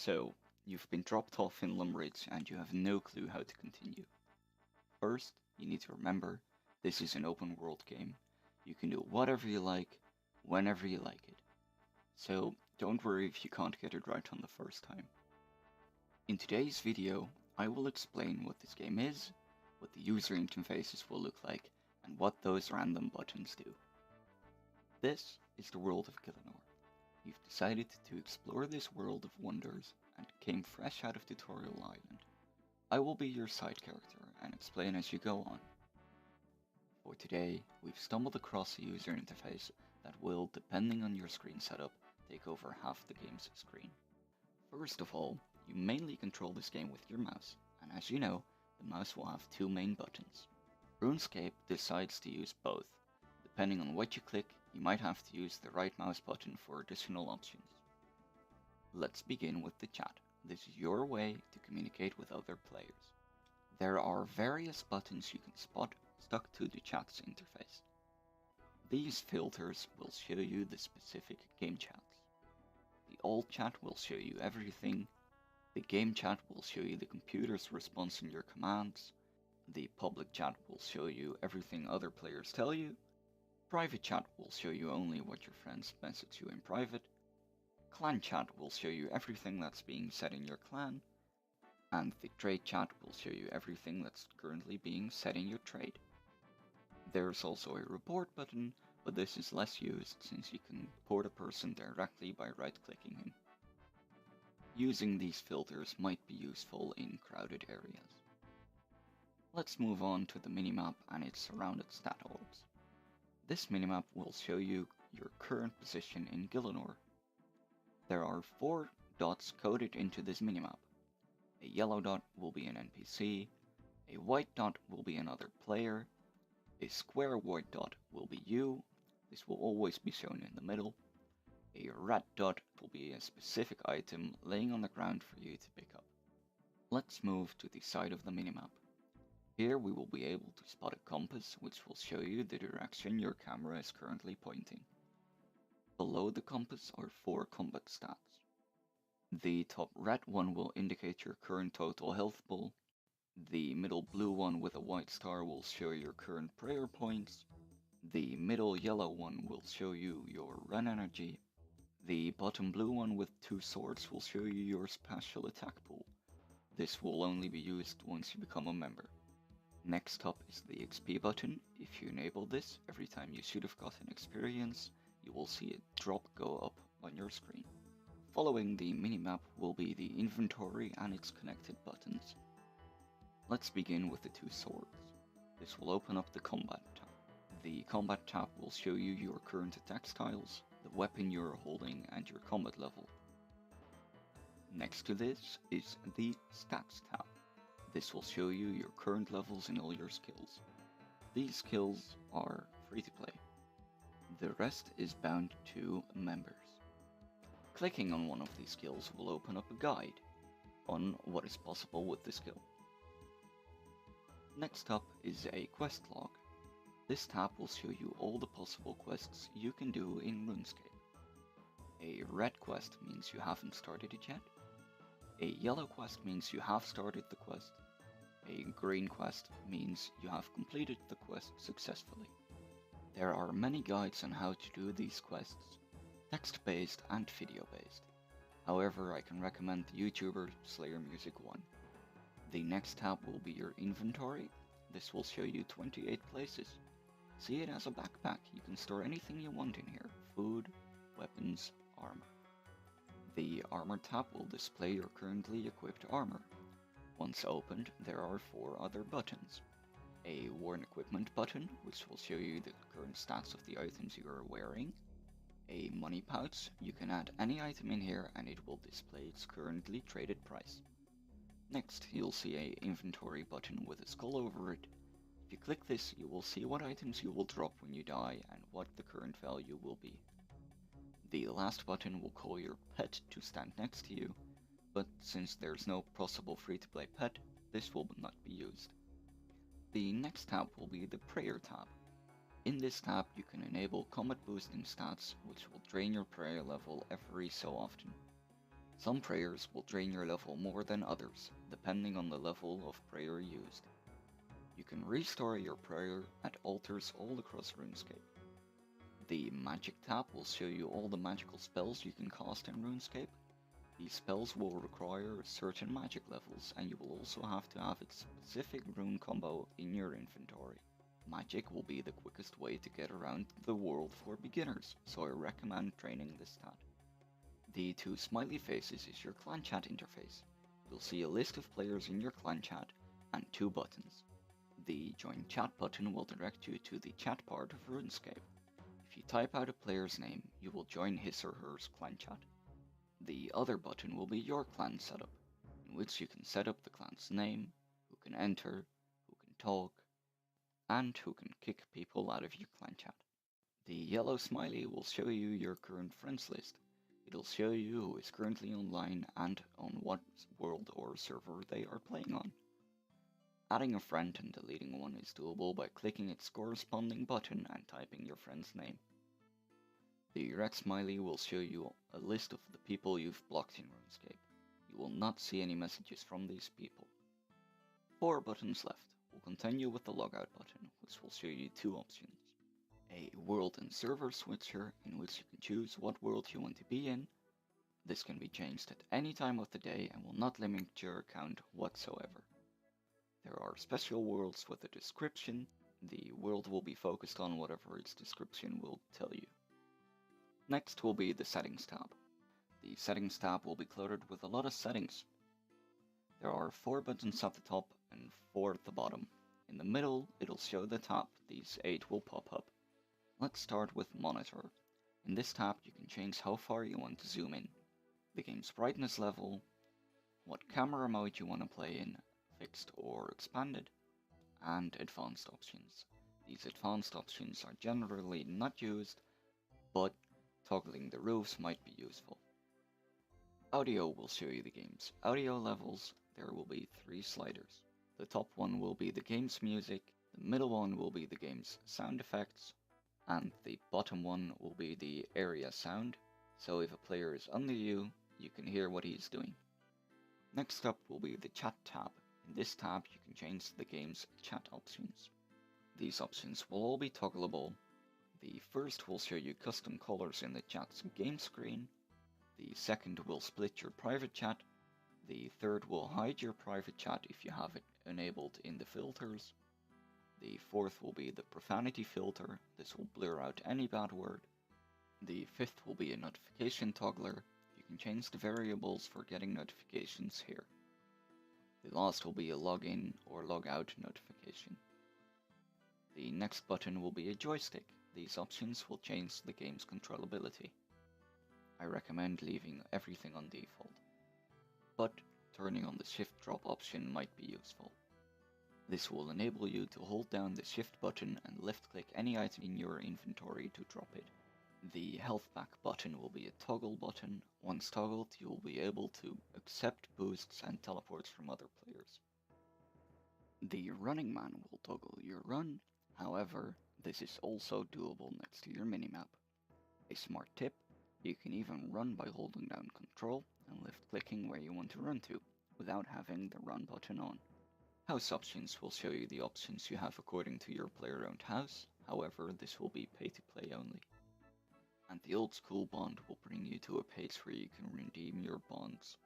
So, you've been dropped off in Lumbridge and you have no clue how to continue. First, you need to remember this is an open world game. You can do whatever you like, whenever you like it. So, don't worry if you can't get it right on the first time. In today's video, I will explain what this game is, what the user interfaces will look like, and what those random buttons do. This is the world of Gillinor. You've decided to explore this world of wonders and came fresh out of Tutorial Island. I will be your side character and explain as you go on. For today, we've stumbled across a user interface that will, depending on your screen setup, take over half the game's screen. First of all, you mainly control this game with your mouse, and as you know, the mouse will have two main buttons. RuneScape decides to use both. Depending on what you click, you might have to use the right mouse button for additional options. Let's begin with the chat. This is your way to communicate with other players. There are various buttons you can spot stuck to the chat's interface. These filters will show you the specific game chats. The alt chat will show you everything. The game chat will show you the computer's response in your commands. The public chat will show you everything other players tell you. Private chat will show you only what your friends message you in private. Clan chat will show you everything that's being said in your clan. And the trade chat will show you everything that's currently being said in your trade. There's also a report button, but this is less used since you can report a person directly by right-clicking him. Using these filters might be useful in crowded areas. Let's move on to the minimap and its surrounded stat orbs. This minimap will show you your current position in Gillinor. There are 4 dots coded into this minimap. A yellow dot will be an NPC, a white dot will be another player, a square white dot will be you, this will always be shown in the middle, a red dot will be a specific item laying on the ground for you to pick up. Let's move to the side of the minimap. Here we will be able to spot a compass which will show you the direction your camera is currently pointing. Below the compass are 4 combat stats. The top red one will indicate your current total health pool. The middle blue one with a white star will show your current prayer points. The middle yellow one will show you your run energy. The bottom blue one with 2 swords will show you your special attack pool. This will only be used once you become a member. Next up is the XP button. If you enable this, every time you should have gotten experience, you will see a drop go up on your screen. Following the minimap will be the inventory and its connected buttons. Let's begin with the 2 swords. This will open up the combat tab. The combat tab will show you your current attack styles, the weapon you are holding and your combat level. Next to this is the stats tab. This will show you your current levels in all your skills. These skills are free to play. The rest is bound to members. Clicking on one of these skills will open up a guide on what is possible with the skill. Next up is a quest log. This tab will show you all the possible quests you can do in RuneScape. A red quest means you haven't started it yet. A yellow quest means you have started the quest. A green quest means you have completed the quest successfully. There are many guides on how to do these quests, text-based and video-based. However, I can recommend the YouTuber Slayer Music 1. The next tab will be your inventory. This will show you 28 places. See it as a backpack, you can store anything you want in here, food, weapons, armor. The armor tab will display your currently equipped armor. Once opened, there are 4 other buttons. A worn equipment button, which will show you the current stats of the items you are wearing. A money pouch, you can add any item in here and it will display its currently traded price. Next, you'll see a inventory button with a skull over it. If you click this, you will see what items you will drop when you die and what the current value will be. The last button will call your pet to stand next to you, but since there's no possible free-to-play pet, this will not be used. The next tab will be the prayer tab. In this tab you can enable combat boosting stats, which will drain your prayer level every so often. Some prayers will drain your level more than others, depending on the level of prayer used. You can restore your prayer at altars all across RuneScape. The Magic tab will show you all the magical spells you can cast in RuneScape. These spells will require certain magic levels, and you will also have to have a specific rune combo in your inventory. Magic will be the quickest way to get around the world for beginners, so I recommend training this stat. The two smiley faces is your clan chat interface. You'll see a list of players in your clan chat and two buttons. The join chat button will direct you to the chat part of RuneScape. If you type out a player's name, you will join his or her clan chat. The other button will be your clan setup, in which you can set up the clan's name, who can enter, who can talk, and who can kick people out of your clan chat. The yellow smiley will show you your current friends list. It'll show you who is currently online and on what world or server they are playing on. Adding a friend and deleting one is doable by clicking its corresponding button and typing your friend's name. The red smiley will show you a list of the people you've blocked in RuneScape. You will not see any messages from these people. 4 buttons left. We'll continue with the logout button, which will show you 2 options. A world and server switcher, in which you can choose what world you want to be in. This can be changed at any time of the day and will not limit your account whatsoever. There are special worlds with a description. The world will be focused on whatever its description will tell you. Next will be the Settings tab. The Settings tab will be cluttered with a lot of settings. There are 4 buttons at the top and 4 at the bottom. In the middle, it'll show the tab. These 8 will pop up. Let's start with Monitor. In this tab, you can change how far you want to zoom in, the game's brightness level, what camera mode you want to play in, fixed or expanded, and advanced options. These advanced options are generally not used, but toggling the roofs might be useful. Audio will show you the game's audio levels. There will be 3 sliders. The top one will be the game's music, the middle one will be the game's sound effects, and the bottom one will be the area sound, so if a player is under you, you can hear what he's doing. Next up will be the chat tab. In this tab you can change the game's chat options. These options will all be toggleable. The first will show you custom colors in the chat's game screen. The second will split your private chat. The third will hide your private chat if you have it enabled in the filters. The fourth will be the profanity filter. This will blur out any bad word. The fifth will be a notification toggler. You can change the variables for getting notifications here. The last will be a login or logout notification. The next button will be a joystick. These options will change the game's controllability. I recommend leaving everything on default, but turning on the shift drop option might be useful. This will enable you to hold down the shift button and left click any item in your inventory to drop it. The health back button will be a toggle button. Once toggled, you will be able to accept boosts and teleports from other players. The running man will toggle your run. However, this is also doable next to your minimap. A smart tip, you can even run by holding down Control and left clicking where you want to run to, without having the run button on. House options will show you the options you have according to your player-owned house. However, this will be pay to play only. And the old school bond will bring you to a page where you can redeem your bonds.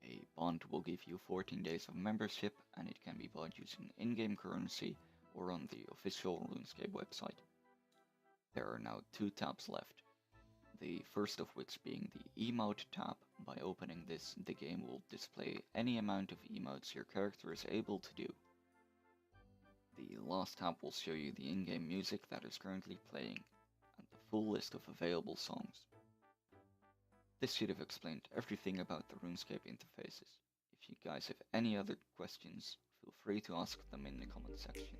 A bond will give you 14 days of membership, and it can be bought using in-game currency or on the official RuneScape website. There are now 2 tabs left. The first of which being the emote tab. By opening this, the game will display any amount of emotes your character is able to do. The last tab will show you the in-game music that is currently playing, and the full list of available songs. This should have explained everything about the RuneScape interfaces. If you guys have any other questions, feel free to ask them in the comment section.